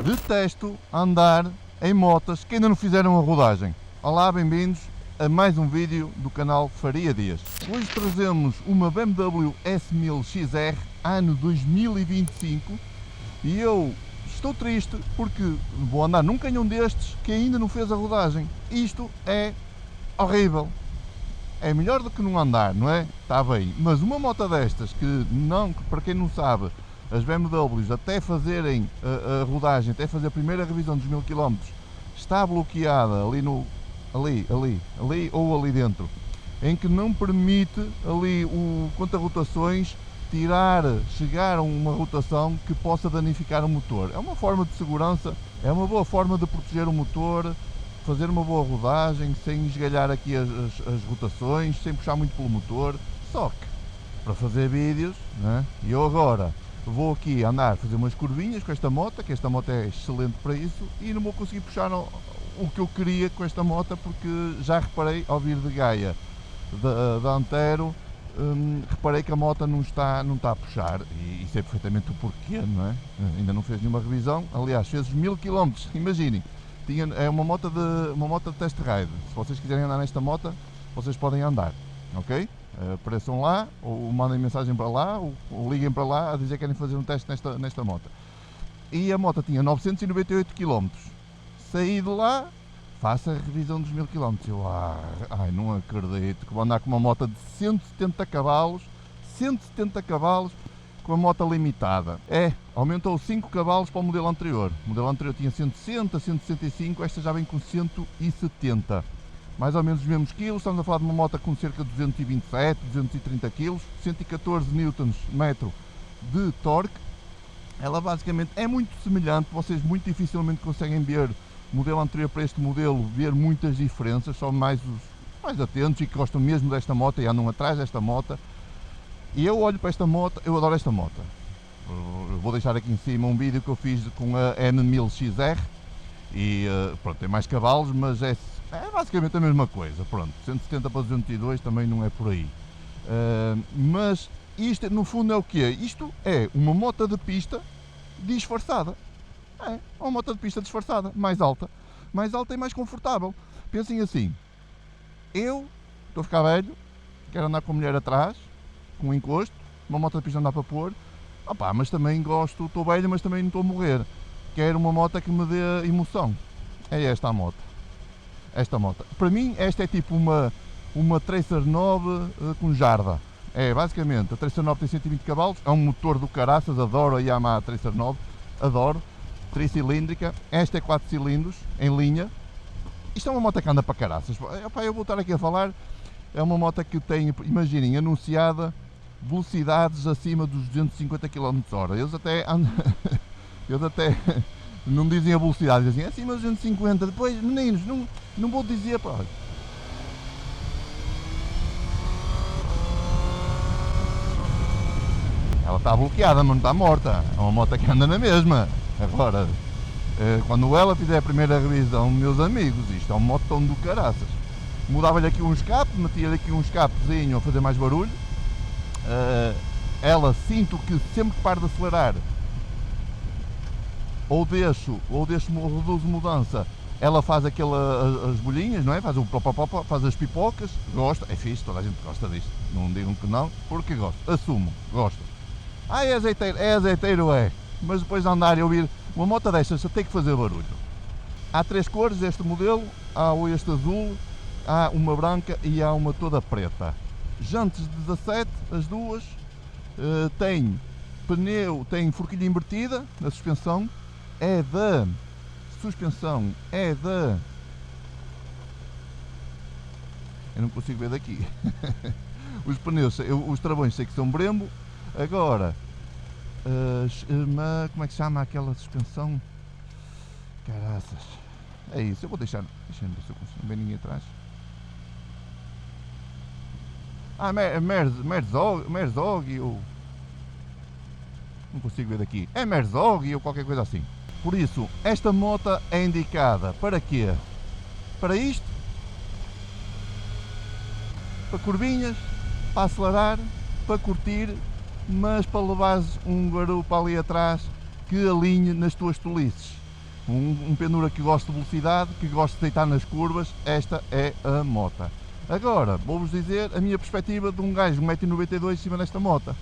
Detesto andar em motas que ainda não fizeram a rodagem. Olá, bem-vindos a mais um vídeo do canal Faria Dias. Hoje trazemos uma BMW S1000 XR ano 2025 e eu estou triste porque vou andar num canhão destes que ainda não fez a rodagem. Isto é horrível. É melhor do que não andar, não é? Está bem, mas uma moto destas que não, para quem não sabe, as BMWs até fazerem a rodagem, até fazer a primeira revisão dos 1000 km, está bloqueada ali no ali ou ali dentro, em que não permite ali o conta-rotações chegar a uma rotação que possa danificar o motor. É uma forma de segurança, é uma boa forma de proteger o motor, fazer uma boa rodagem sem esgalhar aqui as rotações, sem puxar muito pelo motor. Só que para fazer vídeos, né, eu agora vou aqui andar a fazer umas curvinhas com esta moto, que esta moto é excelente para isso, e não vou conseguir puxar o que eu queria com esta moto, porque já reparei ao vir de Gaia da Antero, reparei que a moto não está a puxar, e sei perfeitamente o porquê, não é? Ainda não fez nenhuma revisão, aliás fez os 1000 km, imaginem, é uma moto de test ride. Se vocês quiserem andar nesta moto, vocês podem andar, ok? Apareçam lá, ou mandem mensagem para lá, ou liguem para lá a dizer que querem fazer um teste nesta moto. E a moto tinha 998 km. Saí de lá, faça a revisão dos 1000 km. Eu, não acredito que vou andar com uma moto de 170 cavalos, com a moto limitada. Aumentou 5 cavalos para o modelo anterior. O modelo anterior tinha 160, 165, esta já vem com 170. Mais ou menos os mesmos quilos, estamos a falar de uma moto com cerca de 227, 230 kg, 114 Nm de torque. Ela basicamente é muito semelhante, vocês muito dificilmente conseguem ver o modelo anterior para este modelo, ver muitas diferenças, só mais os mais atentos e que gostam mesmo desta moto e andam atrás desta moto. E eu olho para esta moto, eu adoro esta moto. Eu vou deixar aqui em cima um vídeo que eu fiz com a M1000 XR e pronto, tem mais cavalos, mas é basicamente a mesma coisa. Pronto, 170 para 202 também não é por aí. Mas isto no fundo é o quê? Isto é uma moto de pista disfarçada. É uma moto de pista disfarçada, mais alta e mais confortável. Pensem assim, eu estou a ficar velho, quero andar com a mulher atrás, com um encosto, uma moto de pista não dá para pôr, mas também gosto, estou velho, mas também não estou a morrer. Quero uma moto que me dê emoção. É esta a moto. Esta moto. Para mim, esta é tipo uma Tracer 9 com jarda. Basicamente, a Tracer 9 tem 120 cavalos, é um motor do caraças, adoro a Yamaha Tracer 9, adoro. Tricilíndrica, esta é 4 cilindros, em linha. Isto é uma moto que anda para caraças. Eu vou estar aqui a falar, é uma moto que tem, imaginem, anunciada velocidades acima dos 250 km/h. Eles até não dizem a velocidade, dizem acima dos 250, depois, meninos, não vou dizer, pá. Ela está bloqueada, mas não está morta, é uma moto que anda na mesma. Agora, quando ela fizer a primeira revisão, meus amigos, isto é um motão do caraças. Mudava-lhe aqui um escape, metia-lhe aqui um escapezinho a fazer mais barulho. Ela, sinto que sempre que paro de acelerar, ou reduzo mudança, ela faz as bolhinhas, não é? Faz o pop, faz as pipocas, gosta, é fixe, toda a gente gosta disto, não digam que não, porque gosto, assumo, gosto. É azeiteiro, mas depois de andar e ouvir uma moto destas, você tem que fazer barulho. Há 3 cores este modelo, há este azul, há uma branca e há uma toda preta. Jantes de 17, as duas, tem pneu, tem forquilha invertida na suspensão, eu não consigo ver daqui. Os pneus, os travões sei que são Brembo. Agora, como é que se chama aquela suspensão? Caraças. É isso, eu vou deixar, deixa-me ver se eu consigo ver ninguém atrás. Merzog ou... Não consigo ver daqui. É Merzog ou qualquer coisa assim. Por isso, esta moto é indicada para quê? Para isto? Para curvinhas, para acelerar, para curtir, mas para levares um garupa ali atrás que alinhe nas tuas tolices. Um pendura que gosta de velocidade, que gosta de deitar nas curvas, esta é a moto. Agora, vou-vos dizer a minha perspectiva de um gajo de 1,92m em cima desta moto.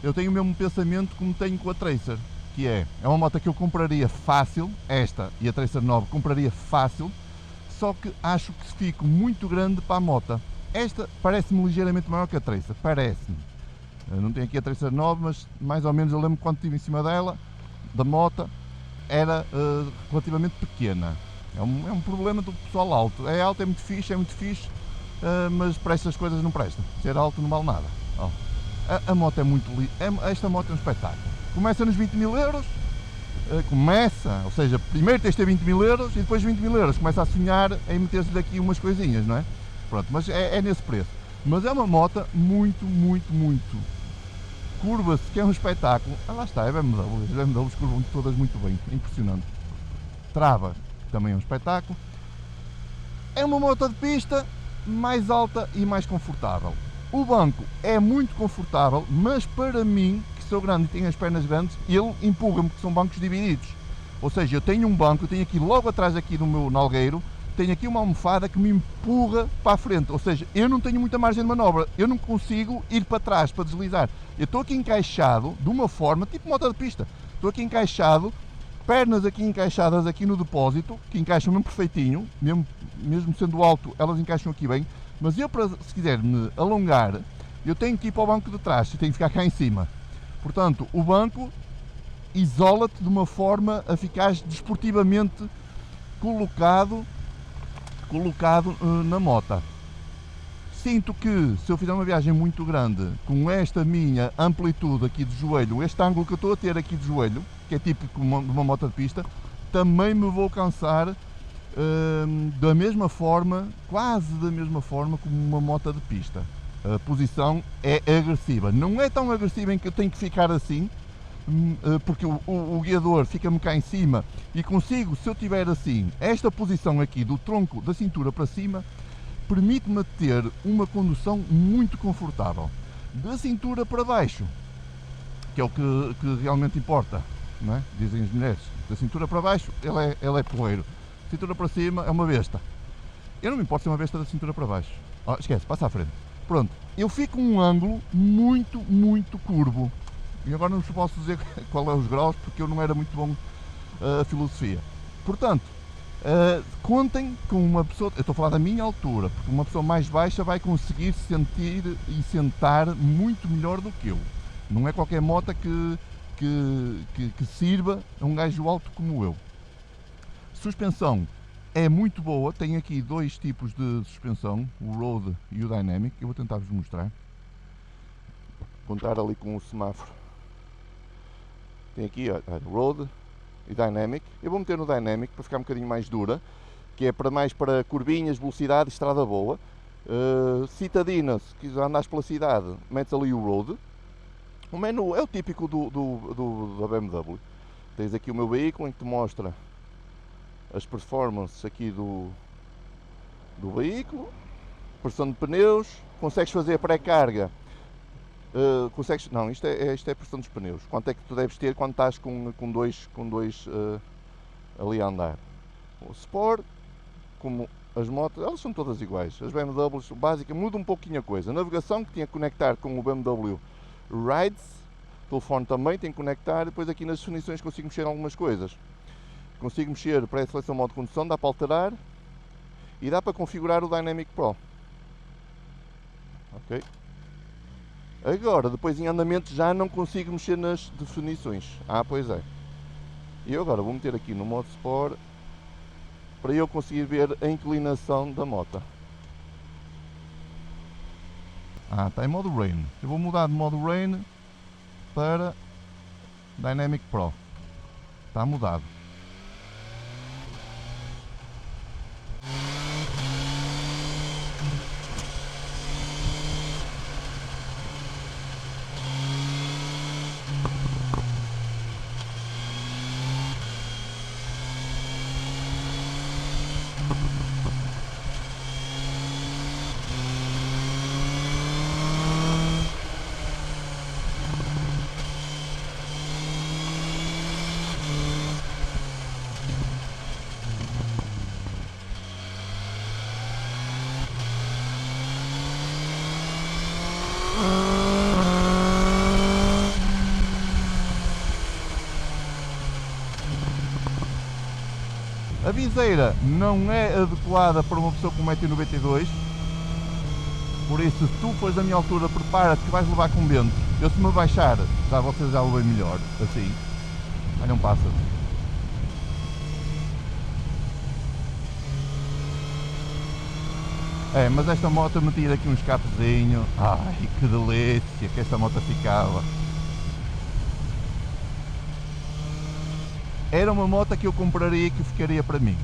Eu tenho o mesmo pensamento como tenho com a Tracer, que é uma moto que eu compraria fácil, esta e a Tracer 9 compraria fácil, só que acho que fico muito grande para a moto. Esta parece-me ligeiramente maior que a Tracer, parece-me. Eu não tenho aqui a Tracer 9, mas mais ou menos eu lembro quando estive em cima dela, da moto, era relativamente pequena. É um problema do pessoal alto. É alto, é muito fixe, mas para estas coisas não presta. Ser alto não vale nada. Oh. A moto é muito linda. Esta moto é um espetáculo. Começa nos 20.000 euros. Ou seja, primeiro tens de ter 20.000 euros e depois 20.000 euros. Começa a sonhar em meter-se daqui umas coisinhas, não é? Pronto, mas é nesse preço. Mas é uma moto muito curva-se, que é um espetáculo. Lá está, é BMW. As BMWs curvam todas muito bem, impressionante. Trava, também é um espetáculo. É uma moto de pista mais alta e mais confortável. O banco é muito confortável, mas para mim, que sou grande e tenho as pernas grandes, ele empurra-me, que são bancos divididos. Ou seja, eu tenho um banco, eu tenho aqui logo atrás aqui do meu nalgueiro, tenho aqui uma almofada que me empurra para a frente, ou seja, eu não tenho muita margem de manobra, eu não consigo ir para trás para deslizar. Eu estou aqui encaixado de uma forma, tipo moto de pista, estou aqui encaixado, pernas aqui encaixadas aqui no depósito, que encaixam mesmo perfeitinho, mesmo sendo alto, elas encaixam aqui bem, mas eu, se quiser me alongar, eu tenho que ir para o banco de trás, eu tenho que ficar cá em cima. Portanto, o banco isola-te de uma forma a ficares desportivamente colocado na moto. Sinto que se eu fizer uma viagem muito grande com esta minha amplitude aqui de joelho, este ângulo que eu estou a ter aqui de joelho, que é típico de uma moto de pista, também me vou cansar da mesma forma, quase da mesma forma como uma moto de pista. A posição é agressiva, não é tão agressiva em que eu tenho que ficar assim, porque o guiador fica-me cá em cima e consigo, se eu tiver assim, esta posição aqui do tronco da cintura para cima, permite-me ter uma condução muito confortável. Da cintura para baixo, que é o que realmente importa, não é? Dizem as mulheres, da cintura para baixo ele é porreiro, cintura para cima é uma besta. Eu não me importo ser uma besta da cintura para baixo. Esquece, passa à frente. Pronto, eu fico um ângulo muito curvo. E agora não vos posso dizer qual é os graus, porque eu não era muito bom a filosofia. Portanto, contem com uma pessoa, eu estou a falar da minha altura, porque uma pessoa mais baixa vai conseguir sentir e sentar muito melhor do que eu. Não é qualquer moto que sirva a um gajo alto como eu. Suspensão é muito boa, tem aqui dois tipos de suspensão, o Road e o Dynamic. Eu vou tentar vos mostrar. Contar ali com o semáforo. Tem aqui, olha, Road e Dynamic. Eu vou meter no Dynamic para ficar um bocadinho mais dura, que é mais para curvinhas, velocidade, estrada boa. Citadina, se quiser andares pela cidade, metes ali o Road. O menu é o típico da BMW. Tens aqui o meu veículo em que te mostra as performances aqui do veículo, pressão de pneus, consegues fazer a pré-carga. Não, isto é pressão dos pneus. Quanto é que tu deves ter quando estás com dois ali a andar? O Sport, como as motos, elas são todas iguais. As BMWs básicas muda um pouquinho a coisa. A navegação que tinha que conectar com o BMW Rides, o telefone também tem que conectar. Depois aqui nas definições consigo mexer algumas coisas. Consigo mexer para a seleção modo de condução, dá para alterar e dá para configurar o Dynamic Pro. Ok? Agora, depois em andamento já não consigo mexer nas definições. Pois é. E eu agora vou meter aqui no modo Sport para eu conseguir ver a inclinação da moto. Está em modo Rain. Eu vou mudar de modo Rain para Dynamic Pro. Está mudado. A viseira não é adequada para uma pessoa com 1,92 m, por isso se tu fores da minha altura, prepara-te que vais levar com vento. Eu se me baixar, vocês já o veem melhor, assim. Olha um pássaro. Mas esta moto metia aqui um escapezinho. Ai, que delícia que esta moto ficava. Era uma moto que eu compraria e que ficaria para mim.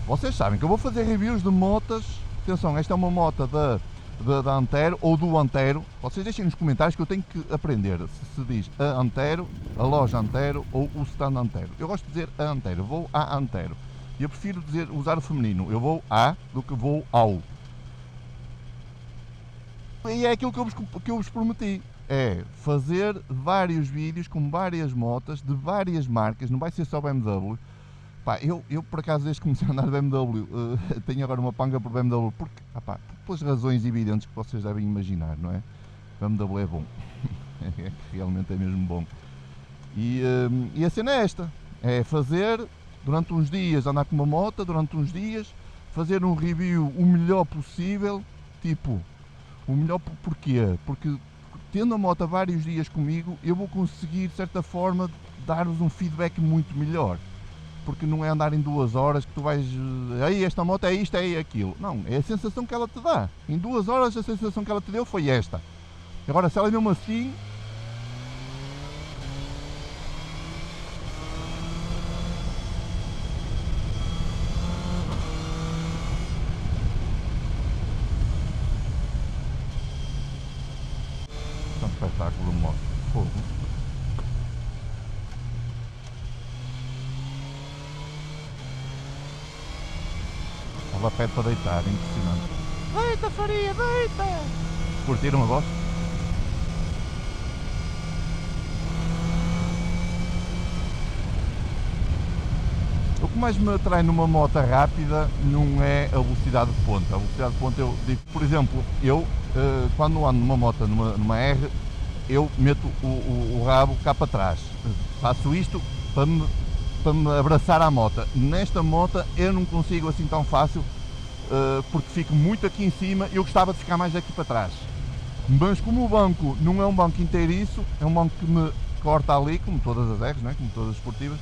Vocês sabem que eu vou fazer reviews de motas. Atenção, esta é uma moto da Antero ou do Antero. Vocês deixem nos comentários que eu tenho que aprender se diz a Antero, a loja Antero ou o stand Antero. Eu gosto de dizer a Antero, vou à Antero. Eu prefiro usar o feminino, eu vou a do que vou ao. E é aquilo que eu vos prometi. É fazer vários vídeos com várias motas de várias marcas, não vai ser só BMW. Pá, eu por acaso desde que comecei a andar de BMW tenho agora uma panga por BMW pelas razões evidentes que vocês devem imaginar, não é? BMW é bom, é que realmente é mesmo bom. E a cena é esta, é fazer durante uns dias, andar com uma moto durante uns dias, fazer um review o melhor possível, tipo, o melhor porquê? Porque tendo a moto vários dias comigo, eu vou conseguir de certa forma dar-vos um feedback muito melhor. Porque não é andar em 2 horas que tu vais, aí esta moto é isto, é aquilo. Não, é a sensação que ela te dá. Em 2 horas a sensação que ela te deu foi esta. Agora se ela é mesmo assim... É um espetáculo de moto. Fogo. Ela pede para deitar, impressionante. Deita, Faria, deita! Curtiram a voz? O que mais me atrai numa moto rápida não é a velocidade de ponta. A velocidade de ponta, eu digo, por exemplo, quando ando numa moto, numa R, eu meto o rabo cá para trás. Faço isto para me abraçar à moto. Nesta moto eu não consigo assim tão fácil, porque fico muito aqui em cima e eu gostava de ficar mais aqui para trás. Mas como o banco não é um banco inteiriço, é um banco que me corta ali, como todas as R's, né? Como todas as esportivas,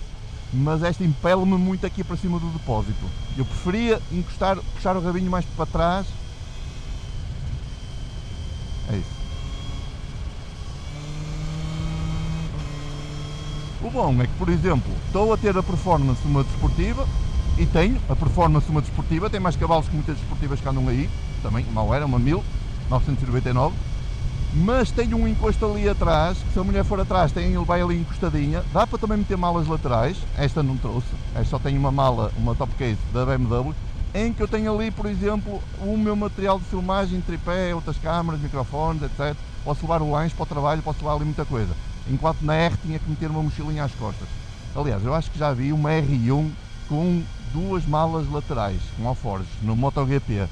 mas esta impele-me muito aqui para cima do depósito. Eu preferia puxar o rabinho mais para trás. É isso. O bom é que, por exemplo, estou a ter a performance de uma desportiva, e tenho a performance de uma desportiva, tem mais cavalos que muitas desportivas que andam aí, também, mal era, uma 1999, mas tenho um encosto ali atrás, que se a mulher for atrás ele vai ali encostadinha, dá para também meter malas laterais, esta não trouxe, esta só tem uma mala, uma top case da BMW, em que eu tenho ali, por exemplo, o meu material de filmagem, tripé, outras câmaras, microfones, etc. Posso levar o lanche para o trabalho, posso levar ali muita coisa. Enquanto na R tinha que meter uma mochilinha às costas. Aliás, eu acho que já vi uma R1 com 2 malas laterais, com alforjes, no MotoGP.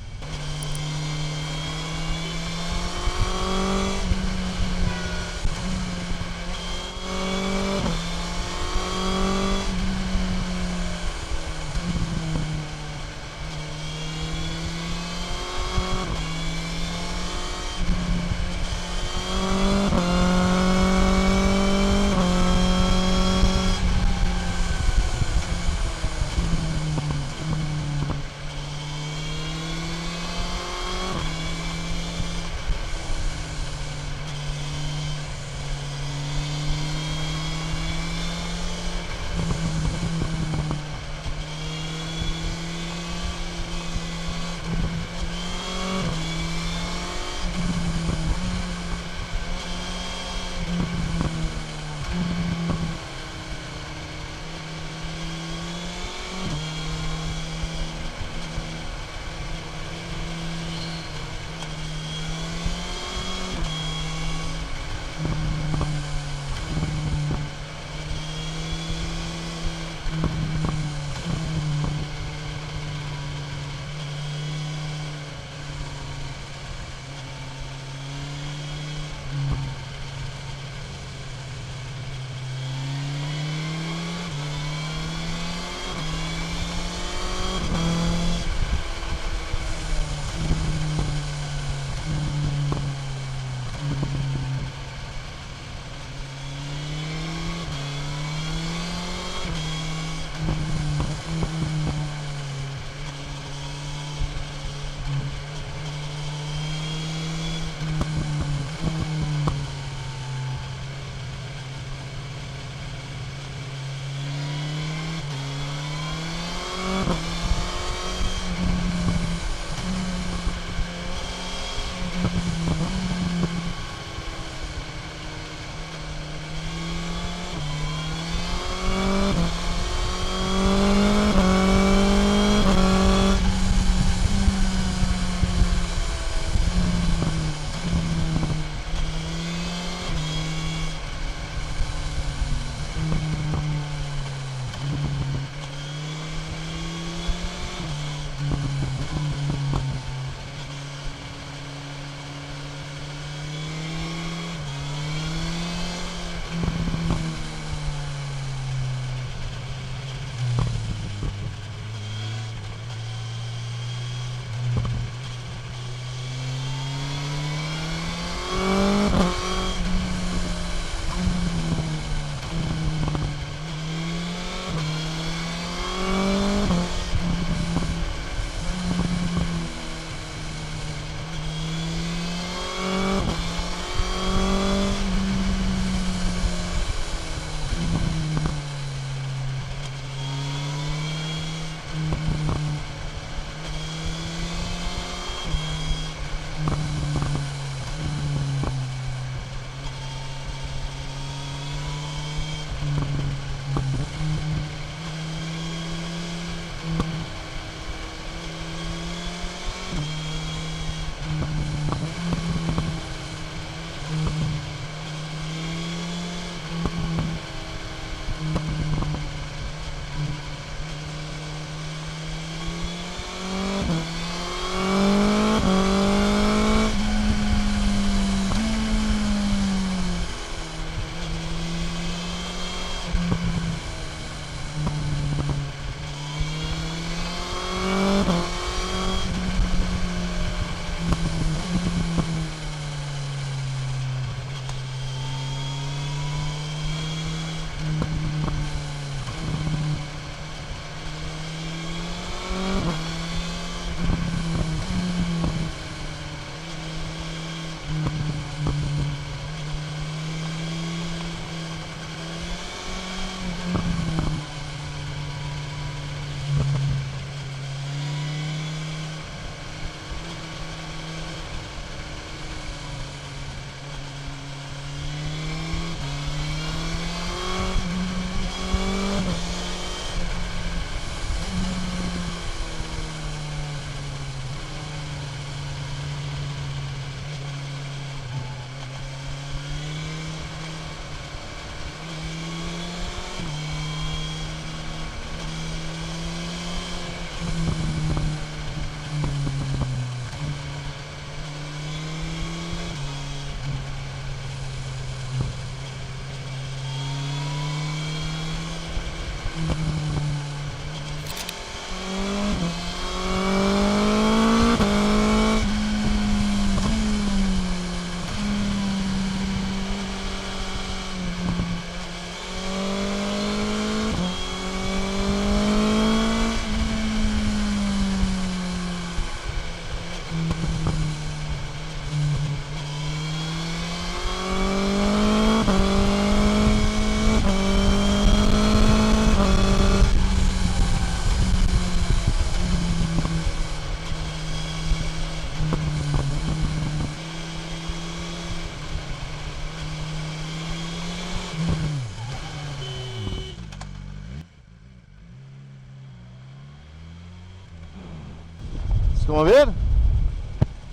Estão a ver?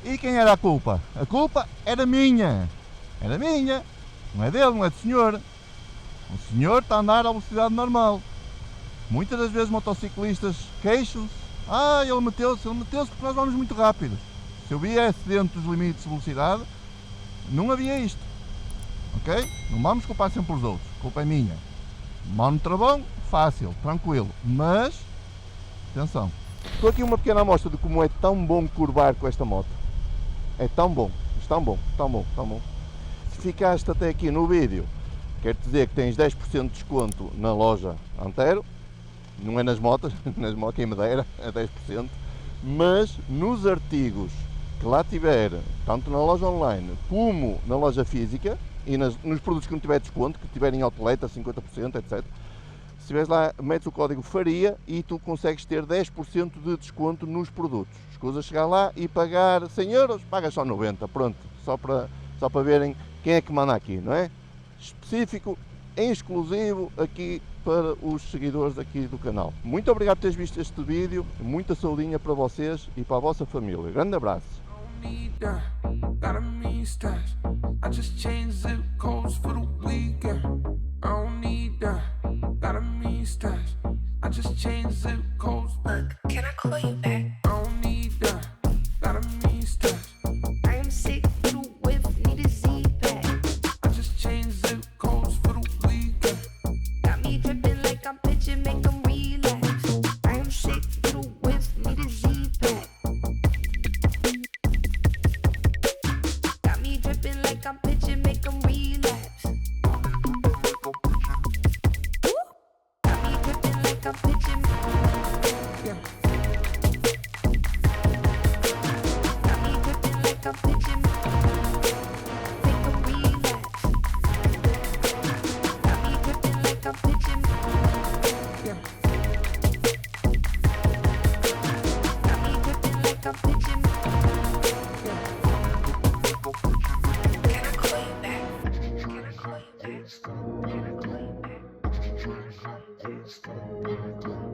E quem era a culpa? A culpa era minha. Era minha. Não é dele, não é do senhor. O senhor está a andar à velocidade normal. Muitas das vezes motociclistas queixam-se. Ele meteu-se porque nós vamos muito rápido. Se eu viesse dentro dos limites de velocidade, não havia isto. Ok? Não vamos culpar sempre os outros. A culpa é minha. Mão no travão, fácil, tranquilo. Mas, atenção. Estou aqui uma pequena amostra de como é tão bom curvar com esta moto. É tão bom, mas tão bom, tão bom, tão bom. Se ficaste até aqui no vídeo, quero dizer que tens 10% de desconto na loja Antero. Não é nas motos, quem me dera, é 10%. Mas nos artigos que lá tiver, tanto na loja online como na loja física, e nos produtos que não tiver desconto, que tiverem outlet a 50%, etc. Se estiveres lá, metes o código FARIA e tu consegues ter 10% de desconto nos produtos. Escusa chegar lá e pagar 100 euros, pagas só 90, pronto. Só para verem quem é que manda aqui, não é? Específico, em exclusivo aqui para os seguidores aqui do canal. Muito obrigado por teres visto este vídeo, muita saudinha para vocês e para a vossa família. Grande abraço. I just changed zip codes. Look, can I call you back? I don't need that. Got a mean stash. I am sick, you with need a Z-pack. I just changed zip codes for the weekend. Got me dripping like I'm pitching, make them relapse. I am sick, you with need a Z-pack. Got me dripping like I'm pitching, make them relapse. I'm pitching. Yeah. Got me dripping like I'm pitching. Make 'em relapse. Got me dripping like I'm pitching. Yeah. Got me dripping like I'm pitching. Yeah. Can I call you back? Can I call you back? Can I call you back?